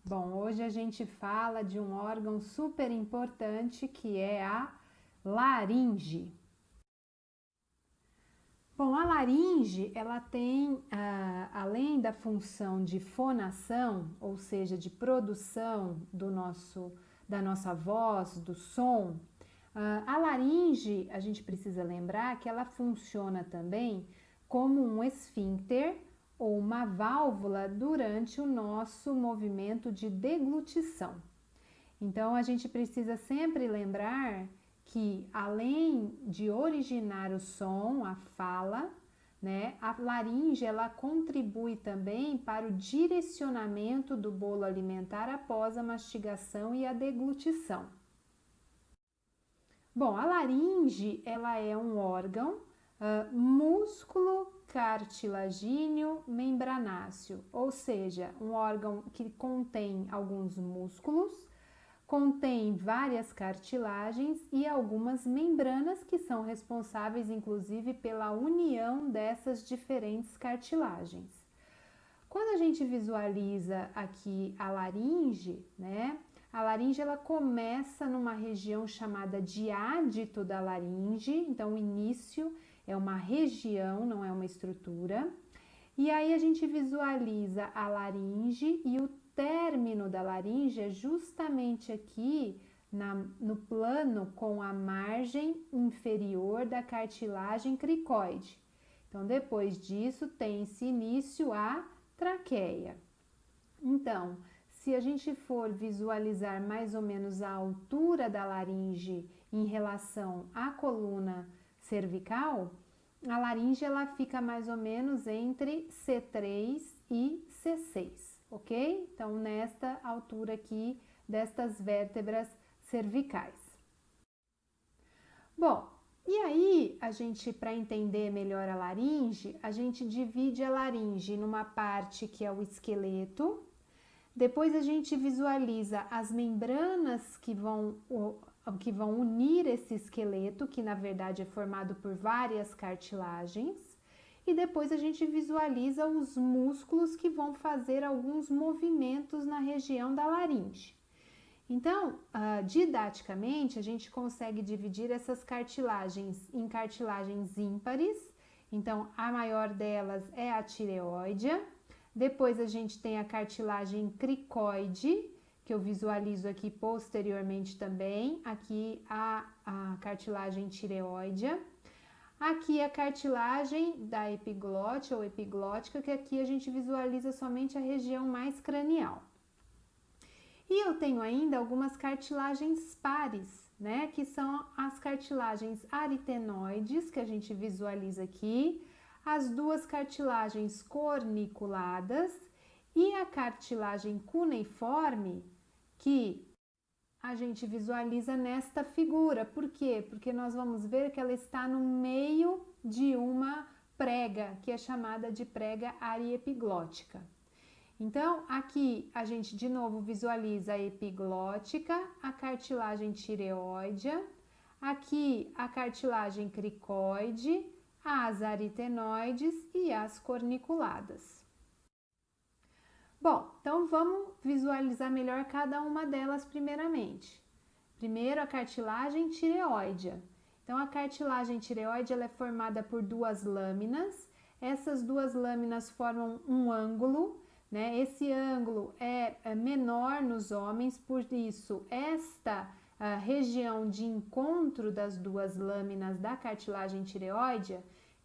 Bom, hoje a gente fala de um órgão super importante que é a laringe. Bom, a laringe, ela tem, além da função de fonação, ou seja, de produção da nossa voz, do som, a laringe, a gente precisa lembrar que ela funciona também como um esfíncter ou uma válvula durante o nosso movimento de deglutição. Então, a gente precisa sempre lembrar que, além de originar o som, a fala, né, a laringe ela contribui também para o direcionamento do bolo alimentar após a mastigação e a deglutição. Bom, a laringe ela é um órgão músculo cartilagíneo membranáceo, ou seja, um órgão que contém alguns músculos, contém várias cartilagens e algumas membranas que são responsáveis, inclusive, pela união dessas diferentes cartilagens. Quando a gente visualiza aqui a laringe, né? A laringe ela começa numa região chamada diádito da laringe, então o início é uma região, não é uma estrutura. E aí a gente visualiza a laringe e o término da laringe é justamente aqui no plano com a margem inferior da cartilagem cricoide. Então, depois disso, tem-se início a traqueia. Então, se a gente for visualizar mais ou menos a altura da laringe em relação à coluna cervical, a laringe ela fica mais ou menos entre C3 e C6, ok? Então, nesta altura aqui destas vértebras cervicais. Bom, e aí a gente, para entender melhor a laringe, a gente divide a laringe numa parte que é o esqueleto, depois a gente visualiza as membranas que vão unir esse esqueleto, que na verdade é formado por várias cartilagens, e depois a gente visualiza os músculos que vão fazer alguns movimentos na região da laringe. Então, didaticamente, a gente consegue dividir essas cartilagens em cartilagens ímpares. Então, a maior delas é a tireoide. Depois a gente tem a cartilagem cricoide, que eu visualizo aqui posteriormente também. Aqui a cartilagem tireoide. Aqui a cartilagem da epiglote ou epiglótica, que aqui a gente visualiza somente a região mais cranial. E eu tenho ainda algumas cartilagens pares, né? Que são as cartilagens aritenoides, que a gente visualiza aqui, as duas cartilagens corniculadas e a cartilagem cuneiforme, que a gente visualiza nesta figura. Por quê? Porque nós vamos ver que ela está no meio de uma prega, que é chamada de prega ariepiglótica. Então, aqui a gente de novo visualiza a epiglótica, a cartilagem tireoide, aqui a cartilagem cricoide, as aritenoides e as corniculadas. Bom, então vamos visualizar melhor cada uma delas primeiramente. Primeiro, a cartilagem tireoide. Então, a cartilagem tireoide ela é formada por duas lâminas. Essas duas lâminas formam um ângulo, né? Esse ângulo é menor nos homens, por isso esta região de encontro das duas lâminas da cartilagem tireoide,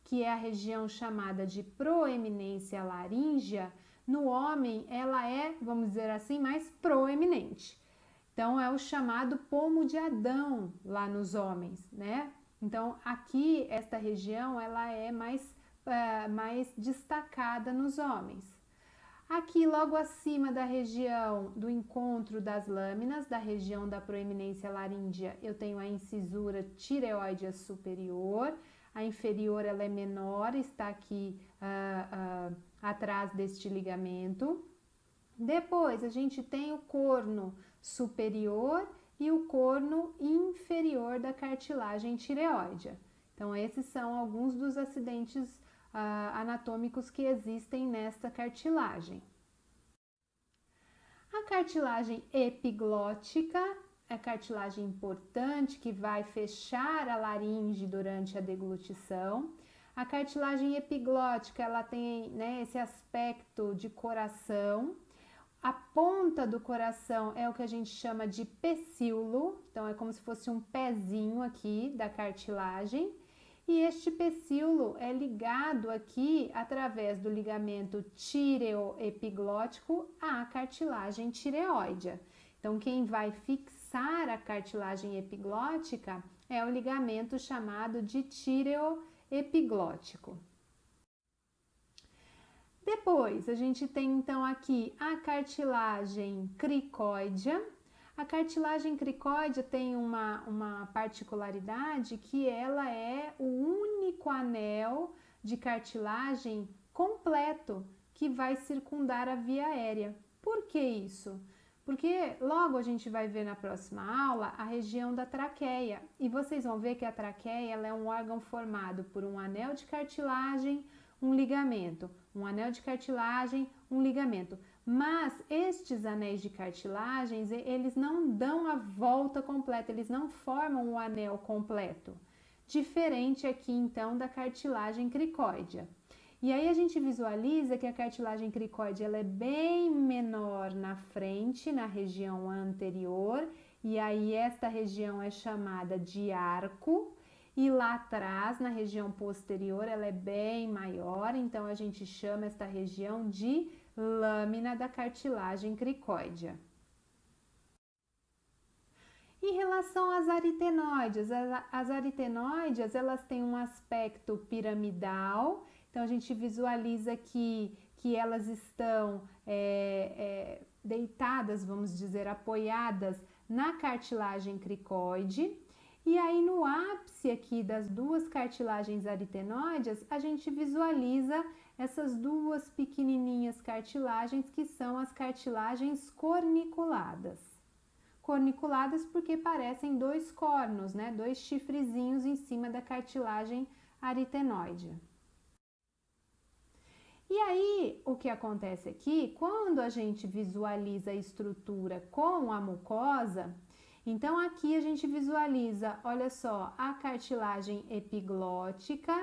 que é a região chamada de proeminência laríngea, no homem ela é, vamos dizer assim, mais proeminente. Então é o chamado pomo de Adão lá nos homens, né? Então aqui esta região ela é mais destacada nos homens. Aqui, logo acima da região do encontro das lâminas, da região da proeminência laríngea, eu tenho a incisura tireoide superior. A inferior ela é menor, está aqui atrás deste ligamento. Depois, a gente tem o corno superior e o corno inferior da cartilagem tireoide. Então, esses são alguns dos acidentes anatômicos que existem nesta cartilagem. A A cartilagem epiglótica é a cartilagem importante que vai fechar a laringe durante a deglutição. A cartilagem epiglótica, ela tem, né, esse aspecto de coração. A ponta do coração é o que a gente chama de pecíolo, então é como se fosse um pezinho aqui da cartilagem. E este pecíolo é ligado aqui através do ligamento tireoepiglótico à cartilagem tireoidea. Então, quem vai fixar a cartilagem epiglótica é o ligamento chamado de tireoepiglótico. Depois, a gente tem então aqui a cartilagem cricóidea. A cartilagem cricóidea tem uma particularidade que ela é o único anel de cartilagem completo que vai circundar a via aérea. Por que isso? Porque logo a gente vai ver na próxima aula a região da traqueia e vocês vão ver que a traqueia ela é um órgão formado por um anel de cartilagem, um ligamento, um anel de cartilagem, um ligamento. Mas estes anéis de cartilagens, eles não dão a volta completa, eles não formam o anel completo. Diferente aqui então da cartilagem cricóidea. E aí a gente visualiza que a cartilagem cricóidea ela é bem menor na frente, na região anterior, e aí esta região é chamada de arco, e lá atrás, na região posterior, ela é bem maior, então a gente chama esta região de lâmina da cartilagem cricóidea. Em relação às aritenoides, as aritenoides elas têm um aspecto piramidal, então a gente visualiza aqui que elas estão deitadas, vamos dizer, apoiadas na cartilagem cricóide. E aí no ápice aqui das duas cartilagens aritenoides, a gente visualiza essas duas pequenininhas cartilagens que são as cartilagens corniculadas. Corniculadas porque parecem dois cornos, né? Dois chifrezinhos em cima da cartilagem aritenoide. E aí, o que acontece aqui, quando a gente visualiza a estrutura com a mucosa, então aqui a gente visualiza, olha só, a cartilagem epiglótica,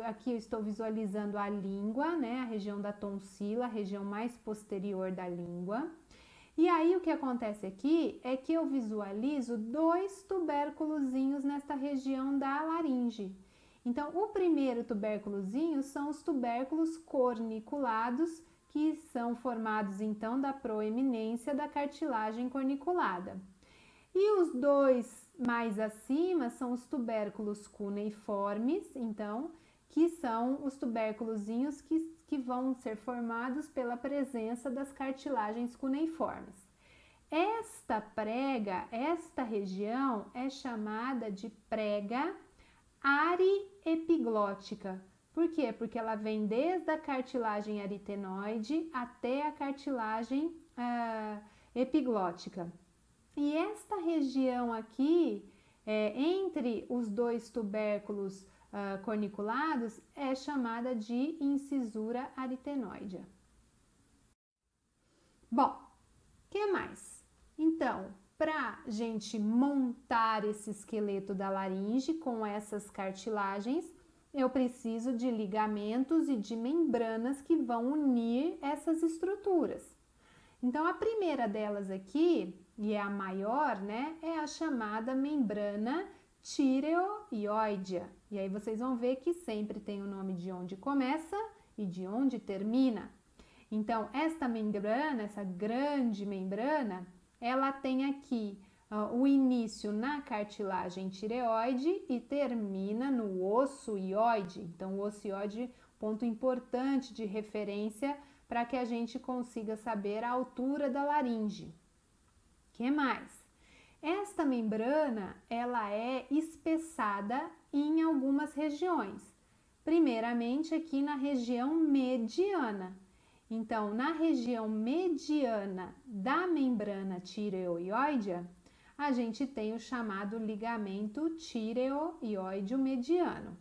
aqui eu estou visualizando a língua, né, a região da tonsila, a região mais posterior da língua. E aí o que acontece aqui é que eu visualizo dois tubérculozinhos nesta região da laringe. Então, o primeiro tubérculozinho são os tubérculos corniculados, que são formados então da proeminência da cartilagem corniculada. E os dois mais acima são os tubérculos cuneiformes, então, que são os tubérculozinhos que vão ser formados pela presença das cartilagens cuneiformes. Esta prega, esta região é chamada de prega ariepiglótica. Por quê? Porque ela vem desde a cartilagem aritenoide até a cartilagem epiglótica. E esta região aqui, entre os dois tubérculos corniculados, é chamada de incisura aritenoidea. Bom, o que mais? Então, para a gente montar esse esqueleto da laringe com essas cartilagens, eu preciso de ligamentos e de membranas que vão unir essas estruturas. Então, a primeira delas aqui, e é a maior, né, é a chamada membrana tireoidea. E aí vocês vão ver que sempre tem o nome de onde começa e de onde termina. Então, esta membrana, essa grande membrana, ela tem aqui o início na cartilagem tireoide e termina no osso ióide. Então, o osso ióide, ponto importante de referência para que a gente consiga saber a altura da laringe. Que mais? Esta membrana, ela é espessada em algumas regiões. Primeiramente aqui na região mediana. Então, na região mediana da membrana tireoidea, a gente tem o chamado ligamento tireoideo mediano.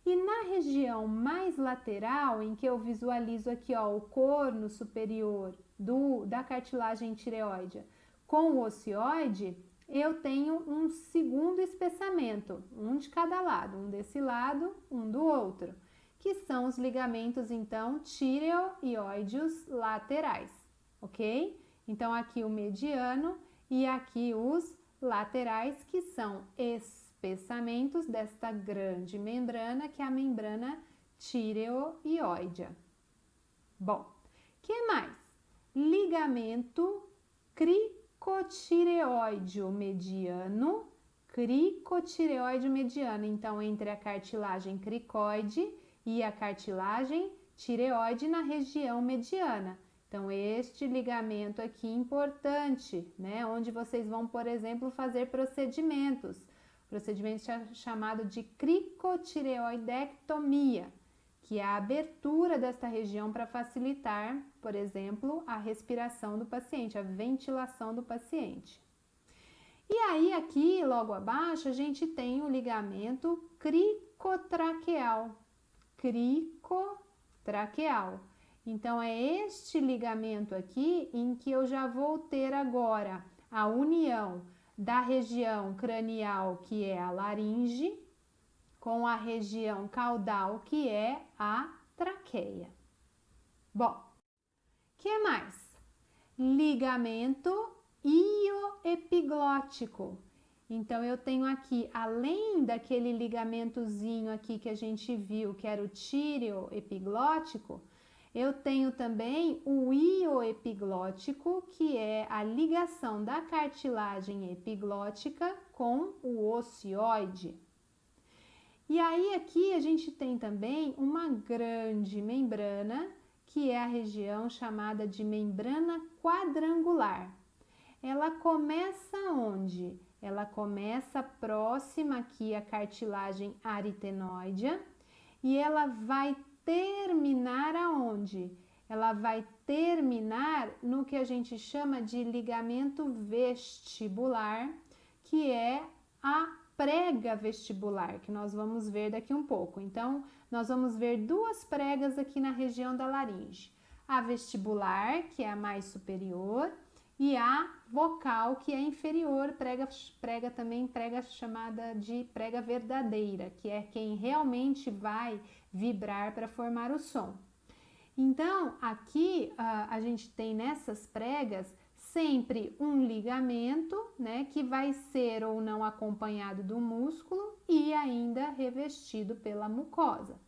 E na região mais lateral, em que eu visualizo aqui, ó, o corno superior da cartilagem tireoide com o ocioide, eu tenho um segundo espessamento, um de cada lado, um desse lado, um do outro, que são os ligamentos, então, tireoideos laterais, ok? Então, aqui o mediano e aqui os laterais, que são espessamentos desta grande membrana, que é a membrana tireoideia. Bom, que mais? Ligamento cricotireoideo mediano, então entre a cartilagem cricoide e a cartilagem tireoide na região mediana. Então, este ligamento aqui importante, né? Onde vocês vão, por exemplo, fazer procedimento chamado de cricotireoidectomia, que é a abertura desta região para facilitar, por exemplo, a respiração do paciente, a ventilação do paciente. E aí, aqui, logo abaixo, a gente tem o ligamento cricotraqueal. Então, é este ligamento aqui em que eu já vou ter agora a união da região cranial, que é a laringe, com a região caudal, que é a traqueia. Bom, que mais? Ligamento ioepiglótico. Então, eu tenho aqui, além daquele ligamentozinho aqui que a gente viu, que era o tireoepiglótico, eu tenho também o ioepiglótico, que é a ligação da cartilagem epiglótica com o ocioide. E aí aqui a gente tem também uma grande membrana, que é a região chamada de membrana quadrangular. Ela começa onde? Ela começa próxima aqui à cartilagem aritenoidea e ela vai terminar aonde? Ela vai terminar no que a gente chama de ligamento vestibular, que é a prega vestibular, que nós vamos ver daqui um pouco. Então, nós vamos ver duas pregas aqui na região da laringe. A vestibular, que é a mais superior, e a vocal, que é inferior, prega chamada de prega verdadeira, que é quem realmente vai vibrar para formar o som. Então, aqui a gente tem nessas pregas sempre um ligamento, né, que vai ser ou não acompanhado do músculo e ainda revestido pela mucosa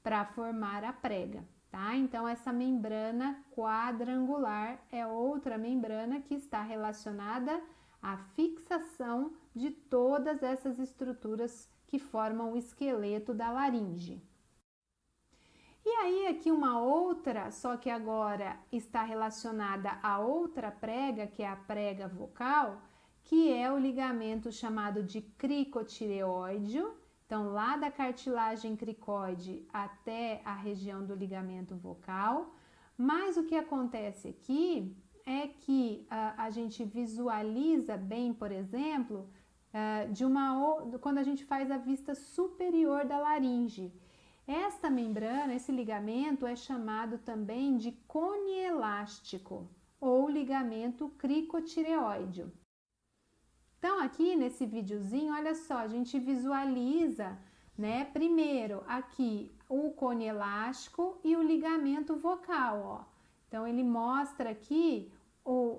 para formar a prega, tá? Então, essa membrana quadrangular é outra membrana que está relacionada à fixação de todas essas estruturas que formam o esqueleto da laringe. E aí aqui uma outra, só que agora está relacionada a outra prega, que é a prega vocal, que é o ligamento chamado de cricotireoideo. Então, lá da cartilagem cricoide até a região do ligamento vocal. Mas o que acontece aqui é que a gente visualiza bem, por exemplo, quando a gente faz a vista superior da laringe. Esta membrana, esse ligamento é chamado também de cone elástico ou ligamento cricotireoideo. Então, aqui nesse videozinho, olha só, a gente visualiza, né, primeiro aqui o cone elástico e o ligamento vocal, ó. Então, ele mostra aqui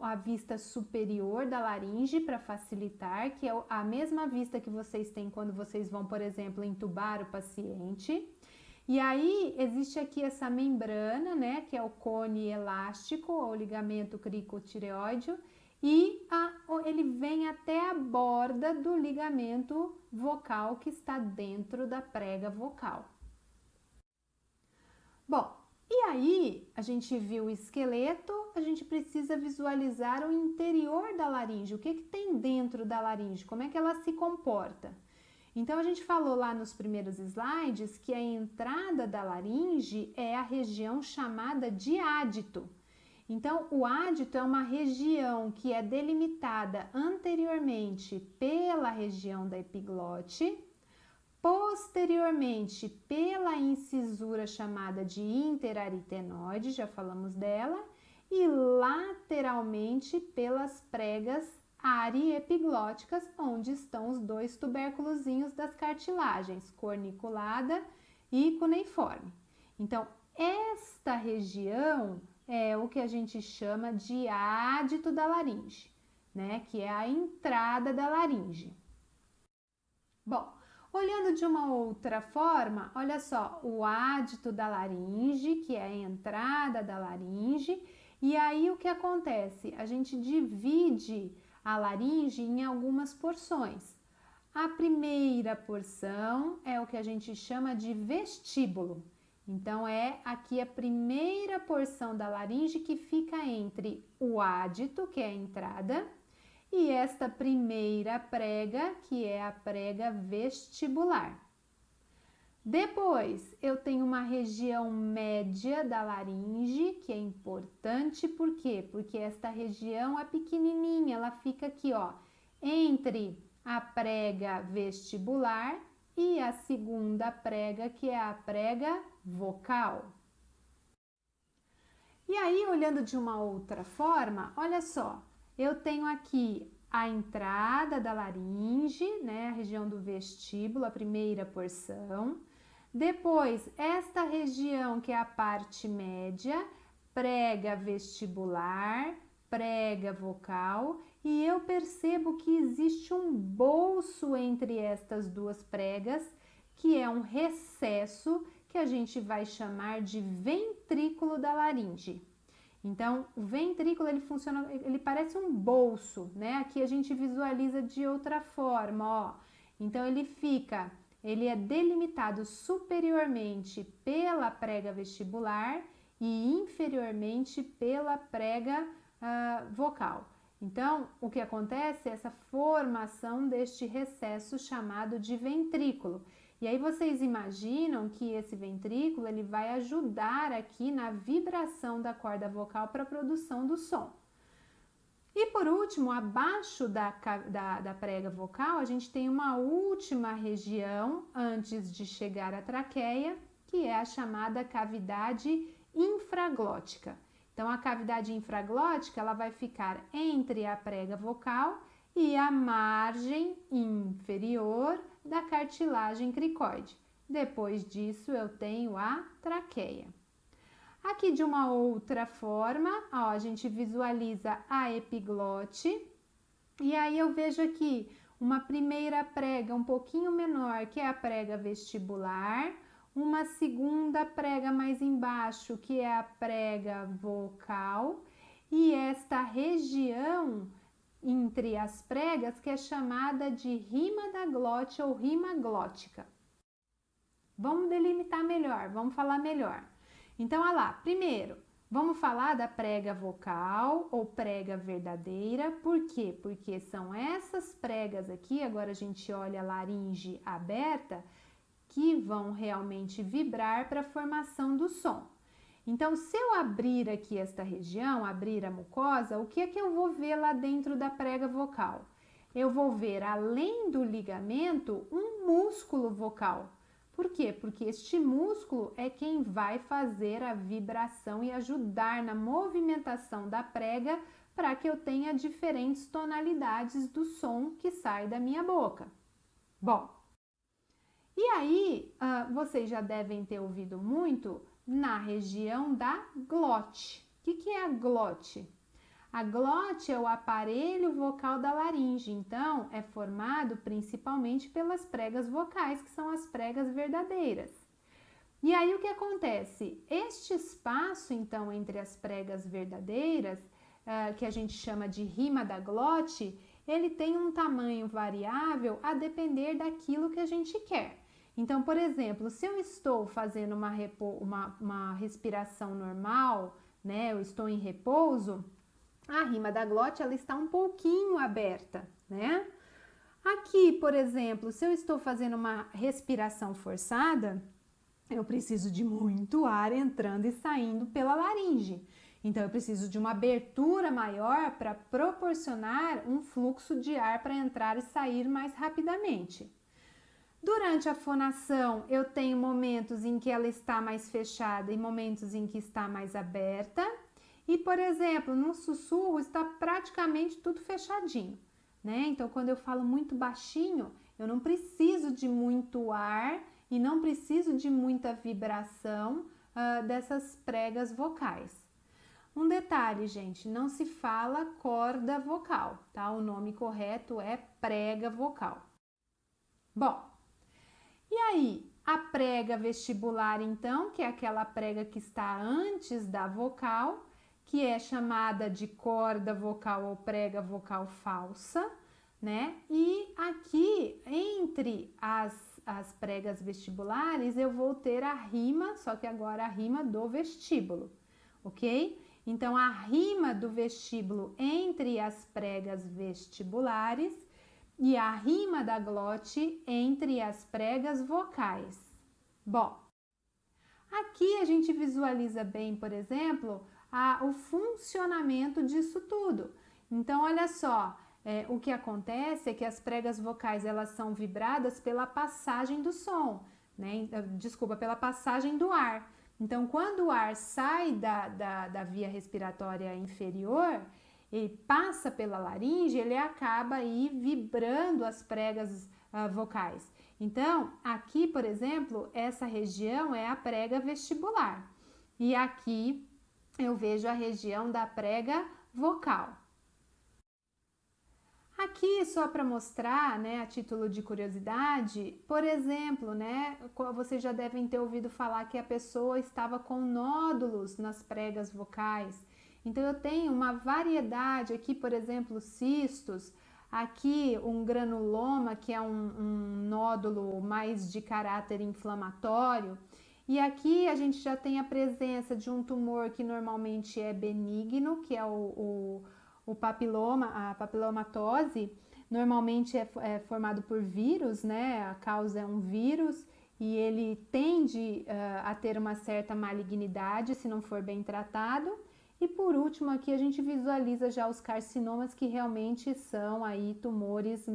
a vista superior da laringe para facilitar, que é a mesma vista que vocês têm quando vocês vão, por exemplo, entubar o paciente. E aí, existe aqui essa membrana, né, que é o cone elástico, ou ligamento cricotireoideo, e ele vem até a borda do ligamento vocal que está dentro da prega vocal. Bom, e aí a gente viu o esqueleto, a gente precisa visualizar o interior da laringe, o que tem dentro da laringe, como é que ela se comporta. Então, a gente falou lá nos primeiros slides que a entrada da laringe é a região chamada de ádito. Então, o ádito é uma região que é delimitada anteriormente pela região da epiglote, posteriormente pela incisura chamada de interaritenoide, já falamos dela, e lateralmente pelas pregas ariepiglóticas, onde estão os dois tubérculozinhos das cartilagens, corniculada e cuneiforme. Então, esta região é o que a gente chama de ádito da laringe, né? Que é a entrada da laringe. Bom, olhando de uma outra forma, olha só, o ádito da laringe, que é a entrada da laringe, e aí o que acontece? A gente divide a laringe em algumas porções. A primeira porção é o que a gente chama de vestíbulo. Então, é aqui a primeira porção da laringe que fica entre o ádito, que é a entrada, e esta primeira prega, que é a prega vestibular. Depois, eu tenho uma região média da laringe, que é importante, por quê? Porque esta região é pequenininha, ela fica aqui, ó, entre a prega vestibular e a segunda prega, que é a prega vocal. E aí, olhando de uma outra forma, olha só, eu tenho aqui a entrada da laringe, né, a região do vestíbulo, a primeira porção. Depois, esta região que é a parte média, prega vestibular, prega vocal, e eu percebo que existe um bolso entre estas duas pregas, que é um recesso que a gente vai chamar de ventrículo da laringe. Então, o ventrículo, ele funciona, ele parece um bolso, né? Aqui a gente visualiza de outra forma, ó. Então, ele é delimitado superiormente pela prega vestibular e inferiormente pela prega vocal. Então, o que acontece é essa formação deste recesso chamado de ventrículo. E aí vocês imaginam que esse ventrículo ele vai ajudar aqui na vibração da corda vocal para a produção do som. E por último, abaixo da prega vocal, a gente tem uma última região antes de chegar à traqueia, que é a chamada cavidade infraglótica. Então, a cavidade infraglótica ela vai ficar entre a prega vocal e a margem inferior da cartilagem cricoide. Depois disso, eu tenho a traqueia. Aqui de uma outra forma, ó, a gente visualiza a epiglote e aí eu vejo aqui uma primeira prega um pouquinho menor, que é a prega vestibular, uma segunda prega mais embaixo, que é a prega vocal, e esta região entre as pregas que é chamada de rima da glote ou rima glótica. Vamos delimitar melhor, vamos falar melhor. Então, olha lá, primeiro, vamos falar da prega vocal ou prega verdadeira, por quê? Porque são essas pregas aqui, agora a gente olha a laringe aberta, que vão realmente vibrar para a formação do som. Então, se eu abrir aqui esta região, abrir a mucosa, o que é que eu vou ver lá dentro da prega vocal? Eu vou ver, além do ligamento, um músculo vocal. Por quê? Porque este músculo é quem vai fazer a vibração e ajudar na movimentação da prega para que eu tenha diferentes tonalidades do som que sai da minha boca. Bom, e aí vocês já devem ter ouvido muito na região da glote. O que é a glote? A glote é o aparelho vocal da laringe, então é formado principalmente pelas pregas vocais, que são as pregas verdadeiras. E aí o que acontece? Este espaço, então, entre as pregas verdadeiras, que a gente chama de rima da glote, ele tem um tamanho variável a depender daquilo que a gente quer. Então, por exemplo, se eu estou fazendo uma respiração normal, né, eu estou em repouso, a rima da glote ela está um pouquinho aberta, né? Aqui, por exemplo, se eu estou fazendo uma respiração forçada, eu preciso de muito ar entrando e saindo pela laringe. Então, eu preciso de uma abertura maior para proporcionar um fluxo de ar para entrar e sair mais rapidamente. Durante a fonação, eu tenho momentos em que ela está mais fechada e momentos em que está mais aberta. E, por exemplo, no sussurro está praticamente tudo fechadinho, né? Então, quando eu falo muito baixinho, eu não preciso de muito ar e não preciso de muita vibração dessas pregas vocais. Um detalhe, gente, não se fala corda vocal, tá? O nome correto é prega vocal. Bom, e aí, a prega vestibular, então, que é aquela prega que está antes da vocal, que é chamada de corda vocal ou prega vocal falsa, né? E aqui, entre as pregas vestibulares, eu vou ter a rima, só que agora a rima do vestíbulo, ok? Então, a rima do vestíbulo entre as pregas vestibulares e a rima da glote entre as pregas vocais. Bom, aqui a gente visualiza bem, por exemplo, o funcionamento disso tudo. Então, olha só, o que acontece é que as pregas vocais elas são vibradas pela passagem do som, né? Desculpa, pela passagem do ar. Então, quando o ar sai da via respiratória inferior, ele passa pela laringe, ele acaba aí vibrando as pregas vocais. Então, aqui, por exemplo, essa região é a prega vestibular. E aqui eu vejo a região da prega vocal. Aqui, só para mostrar, né, a título de curiosidade, por exemplo, né, vocês já devem ter ouvido falar que a pessoa estava com nódulos nas pregas vocais. Então, eu tenho uma variedade aqui, por exemplo, cistos, aqui um granuloma, que é um nódulo mais de caráter inflamatório, e aqui a gente já tem a presença de um tumor que normalmente é benigno, que é o papiloma, a papilomatose, normalmente é formado por vírus, né? A causa é um vírus e ele tende a ter uma certa malignidade se não for bem tratado. E por último aqui a gente visualiza já os carcinomas, que realmente são aí tumores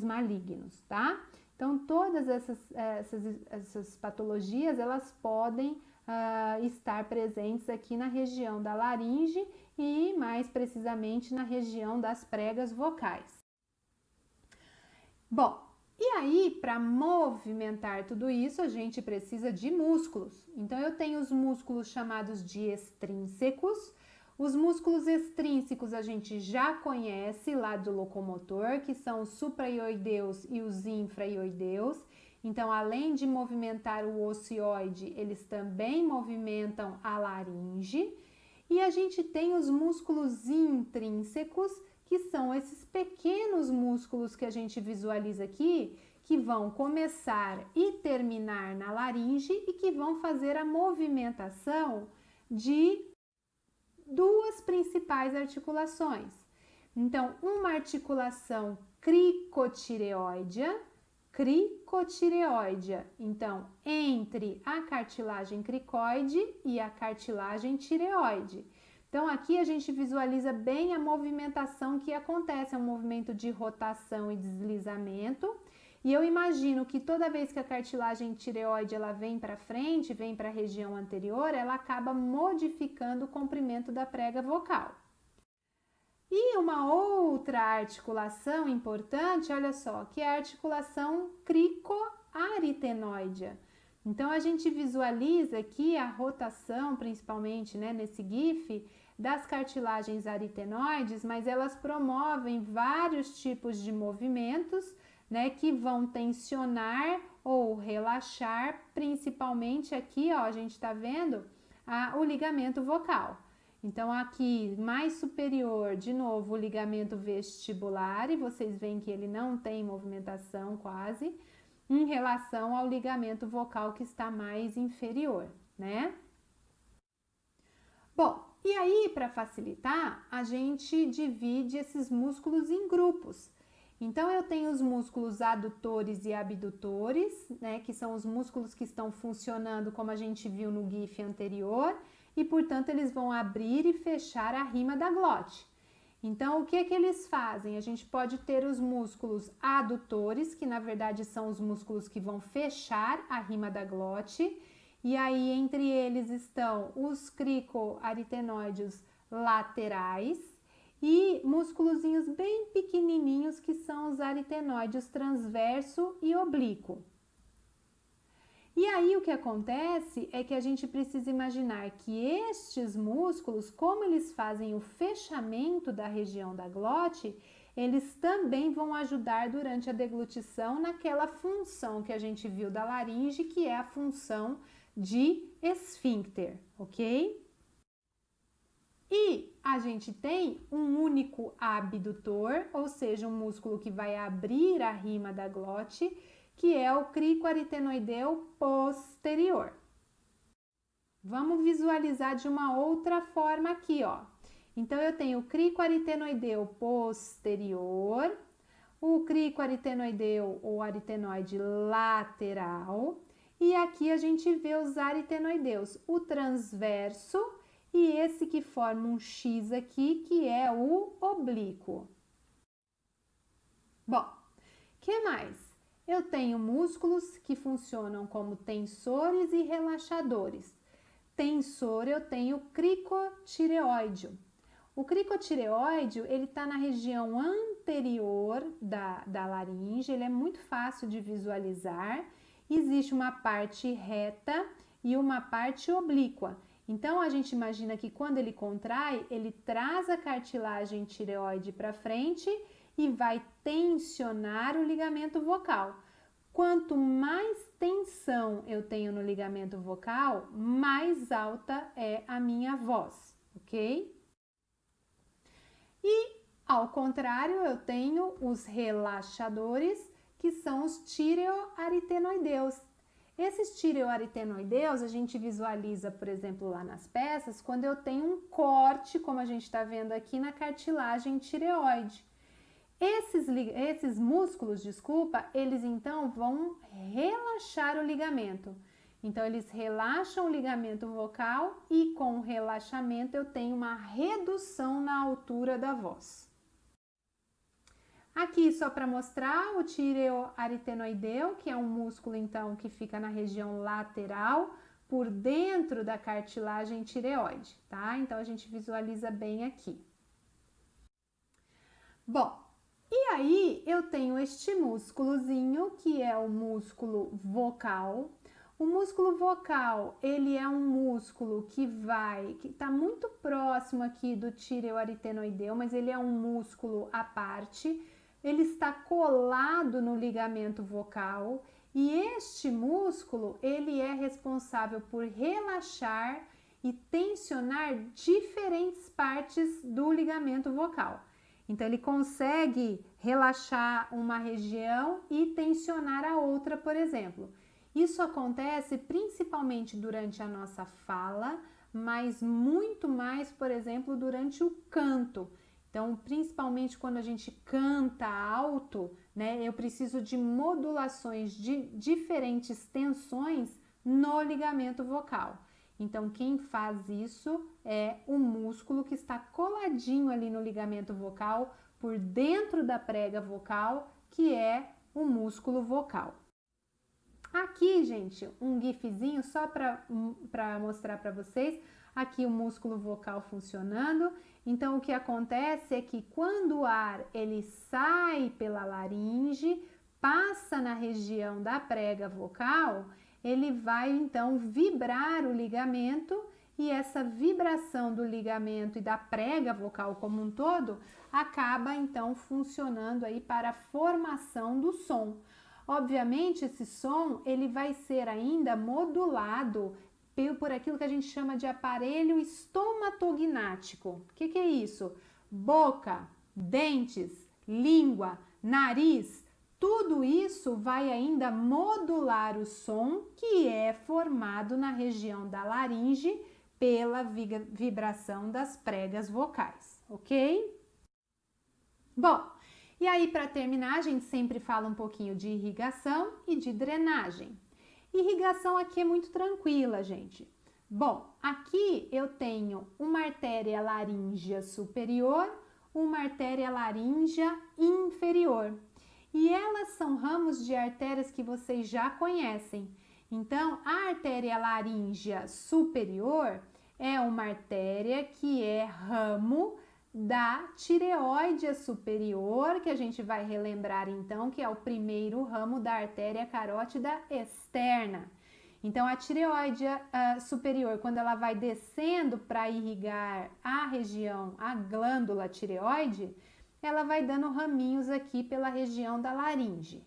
malignos, tá? Então todas essas patologias elas podem estar presentes aqui na região da laringe e mais precisamente na região das pregas vocais. Bom, e aí, para movimentar tudo isso, a gente precisa de músculos. Então, eu tenho os músculos chamados de extrínsecos. Os músculos extrínsecos a gente já conhece lá do locomotor, que são os supraioideus e os infraioideus. Então, além de movimentar o ocioide, eles também movimentam a laringe. E a gente tem os músculos intrínsecos, que são esses pequenos músculos que a gente visualiza aqui, que vão começar e terminar na laringe e que vão fazer a movimentação de duas principais articulações. Então, uma articulação cricotireoidea, então, entre a cartilagem cricoide e a cartilagem tireoide. Então, aqui a gente visualiza bem a movimentação que acontece, é um movimento de rotação e deslizamento. E eu imagino que toda vez que a cartilagem tireoide ela vem para frente, vem para a região anterior, ela acaba modificando o comprimento da prega vocal. E uma outra articulação importante, olha só, que é a articulação cricoaritenoidea. Então, a gente visualiza aqui a rotação, principalmente, né, nesse GIF, das cartilagens aritenoides, mas elas promovem vários tipos de movimentos, né, que vão tensionar ou relaxar, principalmente aqui, ó, a gente tá vendo o ligamento vocal. Então, aqui, mais superior, de novo, o ligamento vestibular, e vocês veem que ele não tem movimentação quase, em relação ao ligamento vocal que está mais inferior, né? Bom, e aí, para facilitar, a gente divide esses músculos em grupos. Então, eu tenho os músculos adutores e abdutores, né, que são os músculos que estão funcionando como a gente viu no GIF anterior, e, portanto, eles vão abrir e fechar a rima da glote. Então, o que é que eles fazem? A gente pode ter os músculos adutores, que na verdade são os músculos que vão fechar a rima da glote, e aí entre eles estão os cricoaritenoides laterais e músculozinhos bem pequenininhos que são os aritenoides transverso e oblíquo. E aí o que acontece é que a gente precisa imaginar que estes músculos, como eles fazem o fechamento da região da glote, eles também vão ajudar durante a deglutição naquela função que a gente viu da laringe, que é a função de esfíncter, ok? E a gente tem um único abdutor, ou seja, um músculo que vai abrir a rima da glote, que é o cricoaritenoideu posterior. Vamos visualizar de uma outra forma aqui, ó. Então, eu tenho o cricoaritenoideu posterior, o cricoaritenoideu ou aritenoide lateral, e aqui a gente vê os aritenoideus, o transverso e esse que forma um X aqui, que é o oblíquo. Bom, que mais? Eu tenho músculos que funcionam como tensores e relaxadores. Tensor, eu tenho o cricotireoide. O cricotireoide, ele está na região anterior da laringe, ele é muito fácil de visualizar. Existe uma parte reta e uma parte oblíqua. Então, a gente imagina que quando ele contrai, ele traz a cartilagem tireoide para frente e vai tensionar o ligamento vocal. Quanto mais tensão eu tenho no ligamento vocal, mais alta é a minha voz, ok? E, ao contrário, eu tenho os relaxadores, que são os tireoaritenoideus. Esses tireoaritenoideus a gente visualiza, por exemplo, lá nas peças, quando eu tenho um corte, como a gente está vendo aqui na cartilagem tireoide. Esses músculos, eles então vão relaxar o ligamento. Então, eles relaxam o ligamento vocal e com o relaxamento eu tenho uma redução na altura da voz. Aqui, só para mostrar, o tireoaritenoideu, que é um músculo, então, que fica na região lateral, por dentro da cartilagem tireoide, tá? Então, a gente visualiza bem aqui. Bom, e aí eu tenho este músculozinho, que é o músculo vocal. O músculo vocal, ele é um músculo que está muito próximo aqui do tireoaritenoideu, mas ele é um músculo à parte. Ele está colado no ligamento vocal e este músculo, ele é responsável por relaxar e tensionar diferentes partes do ligamento vocal. Então, ele consegue relaxar uma região e tensionar a outra, por exemplo. Isso acontece principalmente durante a nossa fala, mas muito mais, por exemplo, durante o canto. Então, principalmente quando a gente canta alto, né, eu preciso de modulações de diferentes tensões no ligamento vocal. Então, quem faz isso é o músculo que está coladinho ali no ligamento vocal, por dentro da prega vocal, que é o músculo vocal. Aqui, gente, um gifzinho só para mostrar para vocês, aqui o músculo vocal funcionando. Então, o que acontece é que quando o ar ele sai pela laringe, passa na região da prega vocal, ele vai então vibrar o ligamento e essa vibração do ligamento e da prega vocal como um todo acaba então funcionando aí para a formação do som. Obviamente, esse som ele vai ser ainda modulado por aquilo que a gente chama de aparelho estomatognático. O que é isso? Boca, dentes, língua, nariz, tudo isso vai ainda modular o som que é formado na região da laringe pela vibração das pregas vocais, ok? Bom, e aí para terminar, a gente sempre fala um pouquinho de irrigação e de drenagem. Irrigação aqui é muito tranquila, gente. Bom, aqui eu tenho uma artéria laríngea superior, uma artéria laríngea inferior. E elas são ramos de artérias que vocês já conhecem. Então, a artéria laríngea superior é uma artéria que é ramo da tireoide superior, que a gente vai relembrar então, que é o primeiro ramo da artéria carótida externa. Então, a tireoide superior, quando ela vai descendo para irrigar a região, a glândula tireoide, ela vai dando raminhos aqui pela região da laringe.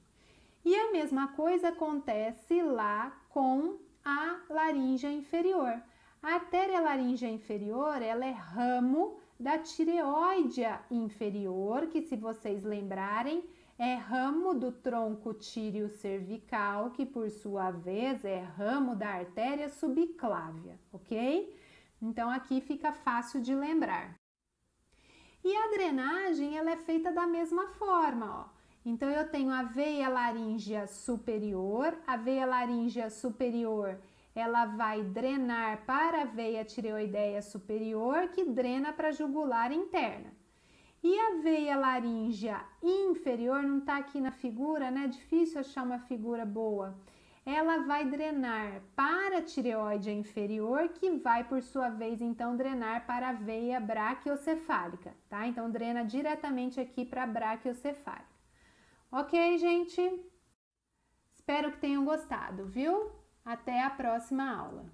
E a mesma coisa acontece lá com a laringe inferior. A artéria laríngea inferior, ela é ramo da tireoide inferior, que, se vocês lembrarem, é ramo do tronco tíreo cervical, que por sua vez é ramo da artéria subclávia, ok? Então aqui fica fácil de lembrar. E a drenagem, ela é feita da mesma forma, ó. Então eu tenho a veia laríngea superior, ela vai drenar para a veia tireoideia superior, que drena para a jugular interna. E a veia laríngea inferior, não está aqui na figura, né? Difícil achar uma figura boa. Ela vai drenar para a tireoide inferior, que vai, por sua vez, então, drenar para a veia braquiocefálica, tá? Então, drena diretamente aqui para a braquiocefálica. Ok, gente? Espero que tenham gostado, viu? Até a próxima aula.